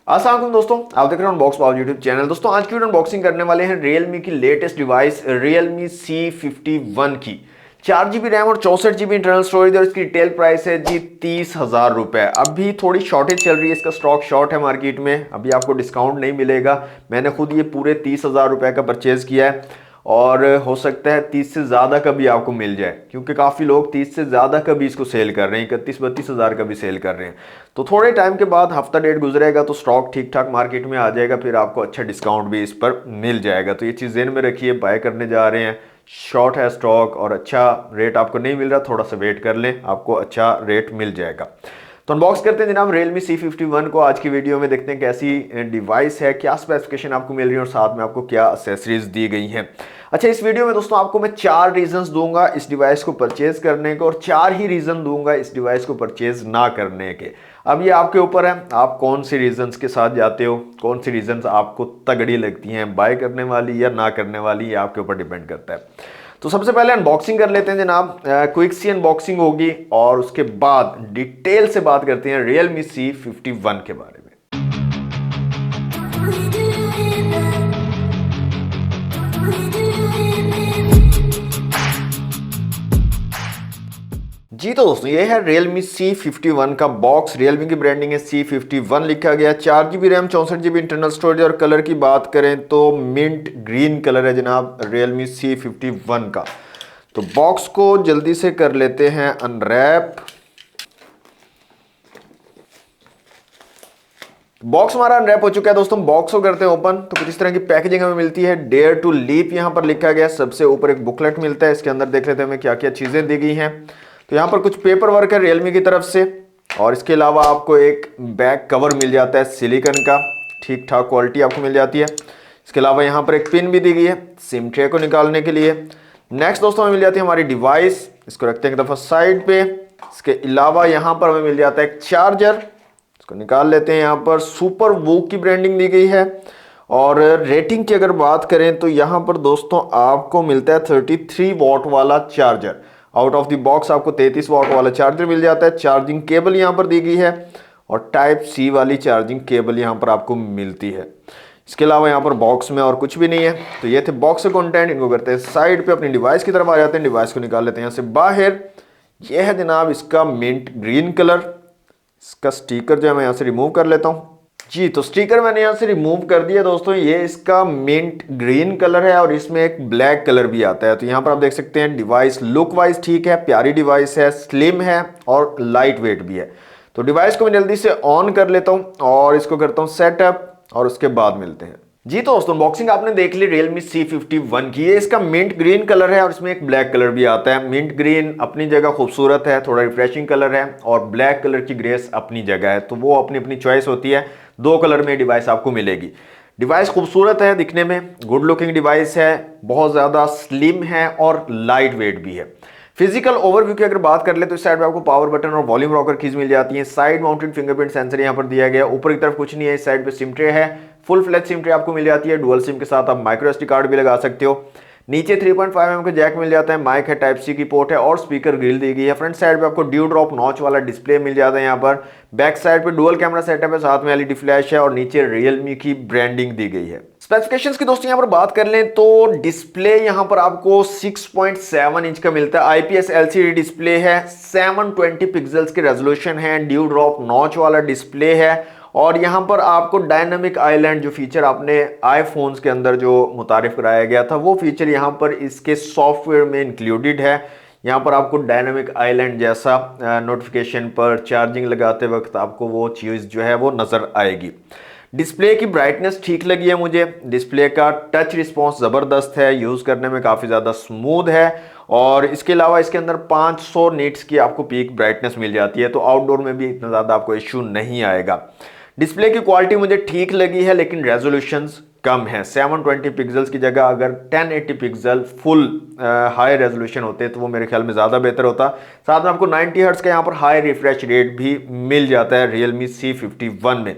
अस्सलाम वालेकुम दोस्तों, आप देख रहे हैं अनबॉक्स पावर यूट्यूब चैनल। दोस्तों आज की वीडियो अनबॉक्सिंग करने वाले हैं रियलमी की लेटेस्ट डिवाइस रियलमी C51 की 4 GB रैम और 64 GB इंटरनल स्टोरेज और इसकी रिटेल प्राइस है जी 30,000 रुपए। अभी थोड़ी शॉर्टेज चल रही है, इसका स्टॉक शॉर्ट है मार्केट में, अभी आपको डिस्काउंट नहीं मिलेगा। मैंने खुद ये पूरे 30,000 रुपए का परचेज किया है और हो सकता है 30 से ज़्यादा का भी आपको मिल जाए, क्योंकि काफ़ी लोग 30 से ज़्यादा का भी इसको सेल कर रहे हैं, 31-32 हज़ार का भी सेल कर रहे हैं। तो थोड़े टाइम के बाद हफ्ता डेढ़ गुजरेगा तो स्टॉक ठीक ठाक मार्केट में आ जाएगा, फिर आपको अच्छा डिस्काउंट भी इस पर मिल जाएगा। तो ये चीज़ ज़हन में रखिए, बाय करने जा रहे हैं, शॉर्ट है स्टॉक और अच्छा रेट आपको नहीं मिल रहा, थोड़ा सा वेट कर लें, आपको अच्छा रेट मिल जाएगा। तो अनबॉक्स करते हैं जनाब रियलमी C51 को। आज की वीडियो में देखते हैं कैसी डिवाइस है, क्या स्पेसिफिकेशन आपको मिल रही है और साथ में आपको क्या एक्सेसरीज दी गई हैं। अच्छा, इस वीडियो में दोस्तों आपको मैं 4 रीजंस दूंगा इस डिवाइस को परचेज करने के और 4 ही रीजन दूंगा इस डिवाइस को परचेज ना करने के। अब ये आपके ऊपर है, आप कौन से रीजंस के साथ जाते हो, कौन सी रीजंस आपको तगड़ी लगती हैं, बाय करने वाली या ना करने वाली, ये आपके ऊपर डिपेंड करता है। तो सबसे पहले अनबॉक्सिंग कर लेते हैं जनाब, क्विक सी अनबॉक्सिंग होगी और उसके बाद डिटेल से बात करते हैं रियलमी C51 के बारे में। जी तो दोस्तों ये है रियलमी C51 का बॉक्स। रियलमी की ब्रांडिंग है, C51 लिखा गया। 4 GB RAM, 64 GB internal storage और कलर की बात करें तो मिंट ग्रीन कलर है जनाब रियलमी C51 का। तो बॉक्स को जल्दी से कर लेते हैं अनरैप। बॉक्स हमारा अनरैप हो चुका है दोस्तों। बॉक्स को करते हैं ओपन तो कुछ इस तरह की पैकेजिंग हमें मिलती है। डेयर टू लीप यहां पर लिखा गया, सबसे ऊपर एक बुकलेट मिलता है, इसके अंदर देख लेते हैं हमें क्या क्या चीजें दी गई हैं। तो यहाँ पर कुछ पेपर वर्क है रियलमी की तरफ से और इसके अलावा आपको एक बैक कवर मिल जाता है सिलिकॉन का, ठीक ठाक क्वालिटी आपको मिल जाती है। इसके अलावा यहाँ पर एक पिन भी दी गई है सिम ट्रे को निकालने के लिए। नेक्स्ट दोस्तों हमें मिल जाती है हमारी डिवाइस, इसको रखते हैं एक दफा साइड पे। इसके अलावा यहाँ पर हमें मिल जाता है एक चार्जर, इसको निकाल लेते हैं। यहाँ पर सुपर वूक की ब्रांडिंग दी गई है और रेटिंग की अगर बात करें तो यहाँ पर दोस्तों आपको मिलता है 33 वॉट वाला charger. Out of the box आपको 33 वॉट वाला चार्जर मिल जाता है। चार्जिंग केबल यहाँ पर दी गई है और टाइप सी वाली चार्जिंग केबल यहाँ पर आपको मिलती है। इसके अलावा यहाँ पर बॉक्स में और कुछ भी नहीं है। तो ये थे बॉक्स के कंटेंट, इनको करते हैं साइड पे, अपनी डिवाइस की तरफ आ जाते हैं। डिवाइस को निकाल लेते हैं यहाँ से बाहर। यह है जनाब इसका मिंट ग्रीन कलर। इसका स्टिकर जो है मैं यहाँ से रिमूव कर लेता हूँ। जी तो स्टिकर मैंने यहाँ से रिमूव कर दिया दोस्तों। ये इसका मिंट ग्रीन कलर है और इसमें एक ब्लैक कलर भी आता है। तो यहाँ पर आप देख सकते हैं डिवाइस लुक वाइज ठीक है, प्यारी डिवाइस है, स्लिम है और लाइट वेट भी है। तो डिवाइस को मैं जल्दी से ऑन कर लेता हूँ और इसको करता हूँ सेटअप और उसके बाद मिलते हैं। जी तो दोस्तों अनबॉक्सिंग आपने देख ली रियलमी C51 की। ये इसका मिंट ग्रीन कलर है और इसमें एक ब्लैक कलर भी आता है। मिंट ग्रीन अपनी जगह खूबसूरत है, थोड़ा रिफ्रेशिंग कलर है और ब्लैक कलर की ग्रेस अपनी जगह है, तो वो अपनी अपनी चॉइस होती है। 2 कलर में डिवाइस आपको मिलेगी। डिवाइस खूबसूरत है दिखने में, गुड लुकिंग डिवाइस है, बहुत ज़्यादा स्लिम है और लाइट वेट भी है। फिजिकल ओवरव्यू की अगर बात कर ले तो इस साइड पे आपको पावर बटन और वॉल्यूम रॉकर कीज मिल जाती है। साइड माउंटेड फिंगरप्रिंट सेंसर यहाँ पर दिया गया। ऊपर की तरफ कुछ नहीं है, इस साइड पे सिम ट्रे है, फुल फ्लैश सिम ट्रे आपको मिल जाती है। डुअल सिम के साथ आप माइक्रो एसडी कार्ड भी लगा सकते हो। नीचे 3.5mm का जैक मिल जाता है, माइक है, टाइप सी की पोर्ट है और स्पीकर ग्रिल दी गई है। फ्रंट साइड पे आपको ड्यू ड्रॉप नॉच वाला डिस्प्ले मिल जाता है यहाँ पर। बैक साइड पे डुअल कैमरा सेटअप है, साथ में एलईडी फ्लैश है और नीचे रियलमी की ब्रांडिंग दी गई है। स्पेसिफिकेशंस की दोस्तों यहाँ पर बात कर लें तो डिस्प्ले यहाँ पर आपको 6.7 इंच का मिलता है। आईपीएस एलसीडी डिस्प्ले है, 720 पिक्सल्स के रेजोल्यूशन है, ड्यू ड्रॉप नॉच वाला डिस्प्ले है और यहाँ पर आपको डायनामिक आइलैंड जो फीचर आपने आईफोन्स के अंदर जो मुतारिफ कराया गया था वो फीचर यहाँ पर इसके सॉफ्टवेयर में इंक्लूडेड है। यहाँ पर आपको डायनामिक आइलैंड जैसा नोटिफिकेशन पर चार्जिंग लगाते वक्त आपको वो चीज़ जो है वो नज़र आएगी। डिस्प्ले की ब्राइटनेस ठीक लगी है मुझे। डिस्प्ले का टच रिस्पॉन्स ज़बरदस्त है, यूज़ करने में काफ़ी ज़्यादा स्मूथ है और इसके अलावा इसके अंदर 500 निट्स की आपको पीक ब्राइटनेस मिल जाती है, तो आउटडोर में भी इतना ज़्यादा आपको इश्यू नहीं आएगा। डिस्प्ले की क्वालिटी मुझे ठीक लगी है लेकिन रेजोल्यूशंस कम है। 720 पिक्सल्स की जगह अगर 1080 पिक्सल फुल हाई रेजोल्यूशन होते तो वो मेरे ख्याल में ज़्यादा बेहतर होता। साथ में आपको 90 हर्ट्ज का यहाँ पर हाई रिफ्रेश रेट भी मिल जाता है रियलमी C51 में।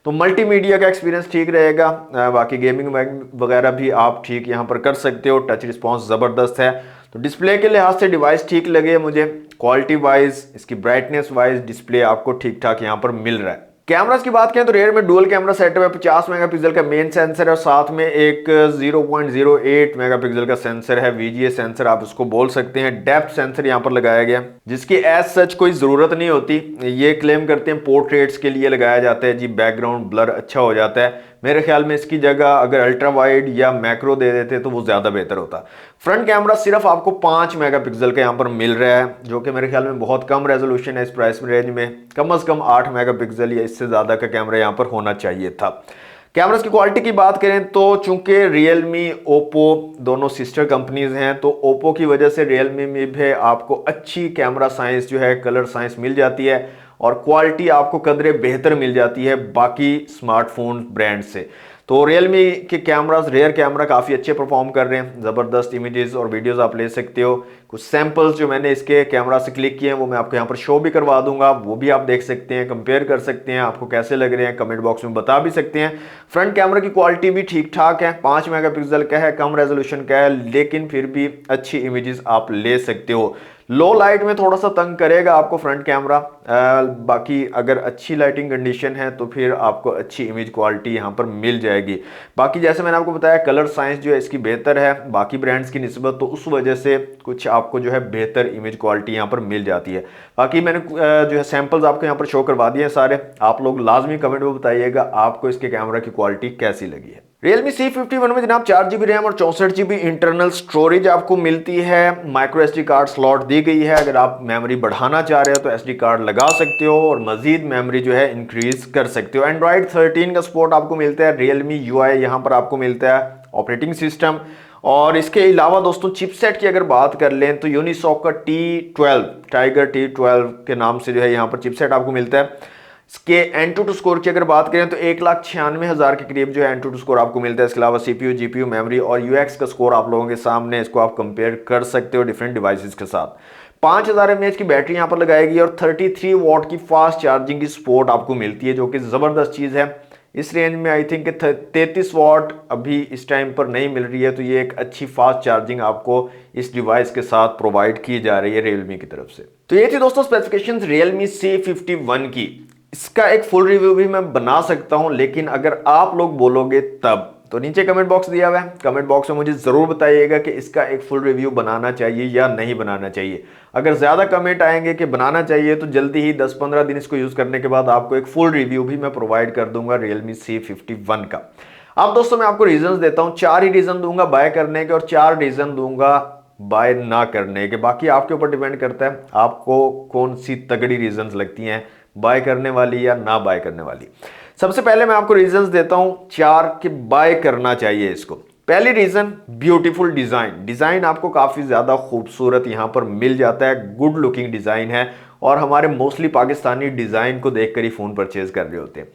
तो मल्टीमीडिया का एक्सपीरियंस ठीक रहेगा, बाकी गेमिंग वगैरह भी आप ठीक यहाँ पर कर सकते हो। टच रिस्पॉन्स ज़बरदस्त है। तो डिस्प्ले के लिहाज से डिवाइस ठीक लगे मुझे। क्वालिटी वाइज, इसकी ब्राइटनेस वाइज डिस्प्ले आपको ठीक ठाक यहाँ पर मिल रहा है। कैमरास की बात करें तो रेयर में डुअल कैमरा सेटअप है, 50 मेगापिक्सल का मेन सेंसर है और साथ में एक 0.08 मेगापिक्सल का सेंसर है, वीजीए सेंसर आप उसको बोल सकते हैं। डेप्थ सेंसर यहां पर लगाया गया जिसकी एज सच कोई जरूरत नहीं होती, ये क्लेम करते हैं पोर्ट्रेट्स के लिए लगाया जाता है जी, बैकग्राउंड ब्लर अच्छा हो जाता है। मेरे ख्याल में इसकी जगह अगर अल्ट्रा वाइड या मैक्रो दे देते तो वो ज्यादा बेहतर होता। फ्रंट कैमरा सिर्फ आपको 5 मेगापिक्सल का यहां पर मिल रहा है, जो कि मेरे ख्याल में बहुत कम रेजोल्यूशन है इस प्राइस रेंज में। कम से कम 8 मेगापिक्सल या इससे ज्यादा का कैमरा यहां पर होना चाहिए था। कैमरास की क्वालिटी की बात करें तो चूंकि रियलमी ओप्पो दोनों सिस्टर कंपनीज हैं, तो ओप्पो की वजह से रियलमी में भी आपको अच्छी कैमरा साइंस जो है, कलर साइंस मिल जाती है और क्वालिटी आपको कदरे बेहतर मिल जाती है बाकी स्मार्टफोन ब्रांड से। तो रियलमी के कैमरास, रेयर कैमरा काफ़ी अच्छे परफॉर्म कर रहे हैं, ज़बरदस्त इमेजेस और वीडियोस आप ले सकते हो। कुछ सैंपल्स जो मैंने इसके कैमरा से क्लिक किए हैं वो मैं आपको यहाँ पर शो भी करवा दूंगा, वो भी आप देख सकते हैं, कंपेयर कर सकते हैं, आपको कैसे लग रहे हैं कमेंट बॉक्स में बता भी सकते हैं। फ्रंट कैमरा की क्वालिटी भी ठीक ठाक है, 5 मेगापिक्सल का है, कम रेजोल्यूशन का है, लेकिन फिर भी अच्छी इमेजेस आप ले सकते हो। लो लाइट में थोड़ा सा तंग करेगा आपको फ्रंट कैमरा, बाकी अगर अच्छी लाइटिंग कंडीशन है तो फिर आपको अच्छी इमेज क्वालिटी यहाँ पर मिल जाएगी। बाकी जैसे मैंने आपको बताया कलर साइंस जो है इसकी बेहतर है बाकी ब्रांड्स की निस्बत, तो उस वजह से कुछ आपको जो है बेहतर इमेज क्वालिटी यहाँ पर मिल जाती है। बाकी मैंने जो है सैंपल्स आपको यहाँ पर शो करवा दिए हैं सारे, आप लोग लाजमी कमेंट में बताइएगा आपको इसके कैमरा की क्वालिटी कैसी लगी है। Realme C51 में जनाब 4GB रैम और 64GB इंटरनल स्टोरेज आपको मिलती है। माइक्रो SD कार्ड स्लॉट दी गई है, अगर आप मेमोरी बढ़ाना चाह रहे हो तो SD कार्ड लगा सकते हो और मजीद मेमोरी जो है इंक्रीज कर सकते हो। Android 13 का सपोर्ट आपको मिलता है, Realme UI यहाँ पर आपको मिलता है, ऑपरेटिंग सिस्टम। और इसके अलावा दोस्तों चिपसेट की अगर बात कर लें तो यूनिसॉक का T12 टाइगर T12 के नाम से जो है यहाँ पर चिपसेट आपको मिलता है। इसके Antutu स्कोर की अगर बात करें तो 1,96,000 के करीब जो है Antutu स्कोर आपको मिलता है। इसके अलावा CPU, GPU, मेमोरी और UX का स्कोर आप लोगों के सामने, इसको आप कंपेयर कर सकते हो डिफरेंट डिवाइसेस के साथ। 5000 mAh की बैटरी यहाँ पर लगाएगी और 33 वॉट की फास्ट चार्जिंग की सपोर्ट आपको मिलती है, जो कि ज़बरदस्त चीज़ है। इस रेंज में आई थिंक 33 वॉट अभी इस टाइम पर नहीं मिल रही है, तो ये एक अच्छी फास्ट चार्जिंग आपको इस डिवाइस के साथ प्रोवाइड की जा रही है रियलमी की तरफ से। तो ये थी दोस्तों स्पेसिफिकेशंस रियलमी C51 की। इसका एक फुल रिव्यू भी मैं बना सकता हूं, लेकिन अगर आप लोग बोलोगे तब, तो नीचे कमेंट बॉक्स दिया हुआ है, कमेंट बॉक्स में मुझे जरूर बताइएगा कि इसका एक फुल रिव्यू बनाना चाहिए या नहीं बनाना चाहिए। अगर ज्यादा कमेंट आएंगे कि बनाना चाहिए तो जल्दी ही 10-15 दिन इसको यूज करने के बाद आपको एक फुल रिव्यू भी मैं प्रोवाइड कर दूंगा रियलमी C51 का। अब दोस्तों मैं आपको रीजन देता हूं, 4 ही रीजन दूंगा बाय करने के और 4 रीजन दूंगा बाय ना करने के। बाकी आपके ऊपर डिपेंड करता है आपको कौन सी तगड़ी रीजंस लगती हैं, बाय करने वाली या ना बाय करने वाली। सबसे पहले मैं आपको रीजंस देता हूं 4 कि बाय करना चाहिए इसको। पहली रीजन, ब्यूटीफुल डिजाइन। डिजाइन आपको काफी ज्यादा खूबसूरत यहां पर मिल जाता है, गुड लुकिंग डिजाइन है और हमारे मोस्टली पाकिस्तानी डिजाइन को देखकर ही फोन परचेज कर रहे होते हैं।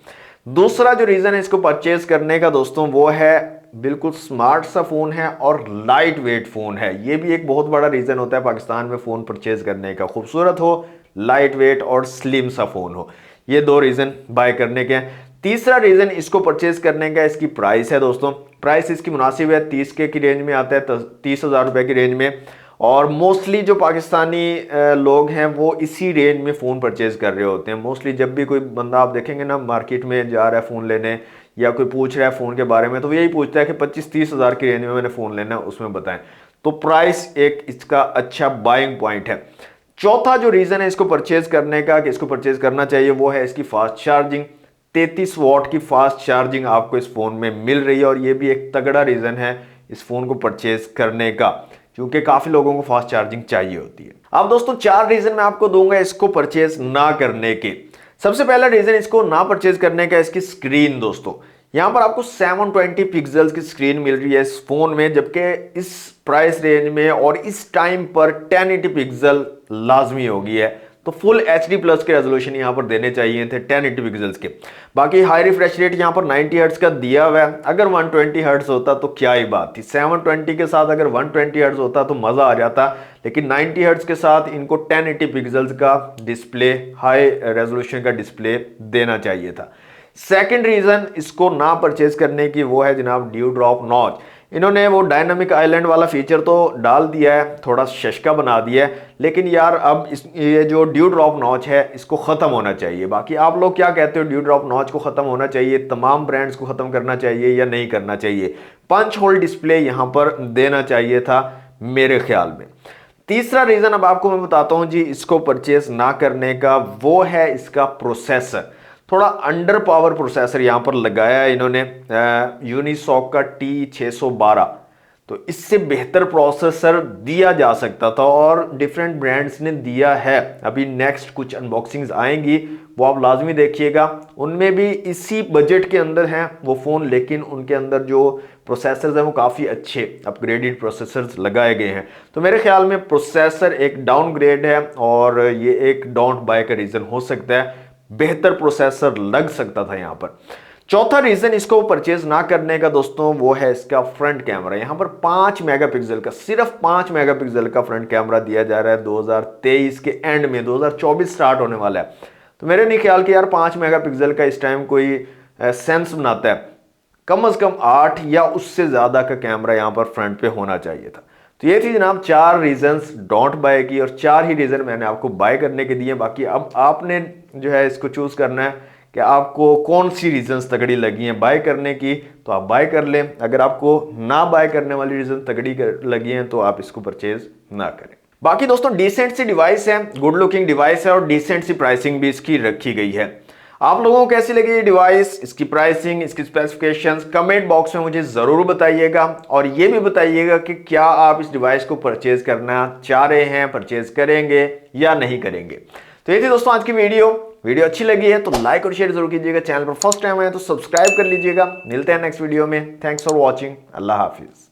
दूसरा जो रीजन है इसको परचेज करने का दोस्तों, वो है बिल्कुल स्मार्ट सा फोन है और लाइट वेट फोन है। ये भी एक बहुत बड़ा रीजन होता है पाकिस्तान में फोन परचेज करने का, खूबसूरत हो, लाइट वेट और स्लिम सा फोन हो। ये 2 रीजन बाय करने के हैं। तीसरा रीजन इसको परचेज करने का इसकी प्राइस है दोस्तों। प्राइस इसकी मुनासिब है, 30 के की रेंज में आता है, 30,000 रुपए की रेंज में। और मोस्टली जो पाकिस्तानी लोग हैं वो इसी रेंज में फ़ोन परचेज कर रहे होते हैं। मोस्टली जब भी कोई बंदा आप देखेंगे ना मार्केट में जा रहा है फ़ोन लेने या कोई पूछ रहा है फ़ोन के बारे में, तो वो यही पूछता है कि 25-30 हज़ार की रेंज में मैंने फ़ोन लेना है, उसमें बताएं। तो प्राइस एक इसका अच्छा बाइंग पॉइंट है। चौथा जो रीज़न है इसको परचेज करने का कि इसको परचेज करना चाहिए, वो है इसकी फास्ट चार्जिंग। 33 वॉट की फास्ट चार्जिंग आपको इस फ़ोन में मिल रही है और ये भी एक तगड़ा रीज़न है इस फ़ोन को परचेज करने का, क्योंकि काफ़ी लोगों को फास्ट चार्जिंग चाहिए होती है। अब दोस्तों 4 रीज़न मैं आपको दूंगा इसको परचेज ना करने के। सबसे पहला रीज़न इसको ना परचेज करने का इसकी स्क्रीन। दोस्तों यहां पर आपको 720 पिक्सल्स की स्क्रीन मिल रही है इस फोन में, जबकि इस प्राइस रेंज में और इस टाइम पर 1080 पिक्सल लाजमी हो गई है। तो फुल HD प्लस के रेजोल्यूशन यहां पर देने चाहिए थे 1080 पिक्सल्स के। बाकी हाई रिफ्रेश रेट यहां पर 90 हर्ट्ज का दिया हुआ है। अगर 120 हर्ट्ज होता तो क्या ही बात थी, 720 के साथ अगर 120 हर्ट्ज होता तो मजा आ जाता, लेकिन 90 हर्ट्ज के साथ इनको 1080 पिक्सल्स का डिस्प्ले, हाई रेजोल्यूशन का डिस्प्ले देना चाहिए था। सेकंड रीजन इसको ना परचेज करने की वो है जनाब ड्यू ड्रॉप नॉच। इन्होंने वो डायनामिक आइलैंड वाला फीचर तो डाल दिया है, थोड़ा शशका बना दिया है, लेकिन यार अब ये जो ड्यू ड्रॉप नॉच है इसको ख़त्म होना चाहिए। बाकी आप लोग क्या कहते हो, ड्यू ड्रॉप नॉच को ख़त्म होना चाहिए, तमाम ब्रांड्स को ख़त्म करना चाहिए या नहीं करना चाहिए? पंच होल डिस्प्ले यहाँ पर देना चाहिए था मेरे ख्याल में। तीसरा रीज़न अब आपको मैं बताता हूँ जी इसको परचेस ना करने का, वो है इसका प्रोसेसर। थोड़ा अंडर पावर प्रोसेसर यहाँ पर लगाया है इन्होंने, यूनिसॉक का T612। तो इससे बेहतर प्रोसेसर दिया जा सकता था और डिफरेंट ब्रांड्स ने दिया है। अभी नेक्स्ट कुछ अनबॉक्सिंग्स आएंगी, वो आप लाजमी देखिएगा, उनमें भी इसी बजट के अंदर हैं वो फ़ोन, लेकिन उनके अंदर जो प्रोसेसर्स हैं वो काफ़ी अच्छे अपग्रेडेड प्रोसेसर्स लगाए गए हैं। तो मेरे ख्याल में प्रोसेसर एक डाउनग्रेड है और ये एक डोंट बाय का रीज़न हो सकता है, बेहतर प्रोसेसर लग सकता था यहाँ पर। चौथा रीजन इसको परचेज ना करने का दोस्तों वो है इसका फ्रंट कैमरा। यहां पर 5 मेगापिक्सल का, सिर्फ 5 मेगापिक्सल का फ्रंट कैमरा दिया जा रहा है 2023 के एंड में, 2024 स्टार्ट होने वाला है। तो मेरे नहीं ख्याल कि यार 5 मेगापिक्सल का इस टाइम कोई सेंस बनाता है। कम से कम 8 या उससे ज्यादा का कैमरा यहां पर फ्रंट पे होना चाहिए था। तो ये थी जनाब 4 रीजंस डोंट बाय की, और 4 ही रीजन मैंने आपको बाय करने के दिए। बाकी अब आपने जो है इसको चूज करना है कि आपको कौन सी रीजंस तगड़ी लगी हैं बाय करने की, तो आप बाय कर लें। अगर आपको ना बाय करने वाली रीजन तगड़ी लगी हैं तो आप इसको परचेज ना करें। बाकी दोस्तों डिसेंट सी डिवाइस है, गुड लुकिंग डिवाइस है और डिसेंट सी प्राइसिंग भी इसकी रखी गई है। आप लोगों को कैसी लगी ये डिवाइस, इसकी प्राइसिंग, इसकी स्पेसिफिकेशंस, कमेंट बॉक्स में मुझे जरूर बताइएगा। और ये भी बताइएगा कि क्या आप इस डिवाइस को परचेज करना चाह रहे हैं, परचेज करेंगे या नहीं करेंगे। तो ये थी दोस्तों आज की वीडियो अच्छी लगी है तो लाइक और शेयर जरूर कीजिएगा। चैनल पर फर्स्ट टाइम आए तो सब्सक्राइब कर लीजिएगा। मिलते हैं नेक्स्ट वीडियो में। Thanks for watching. Allah Hafiz.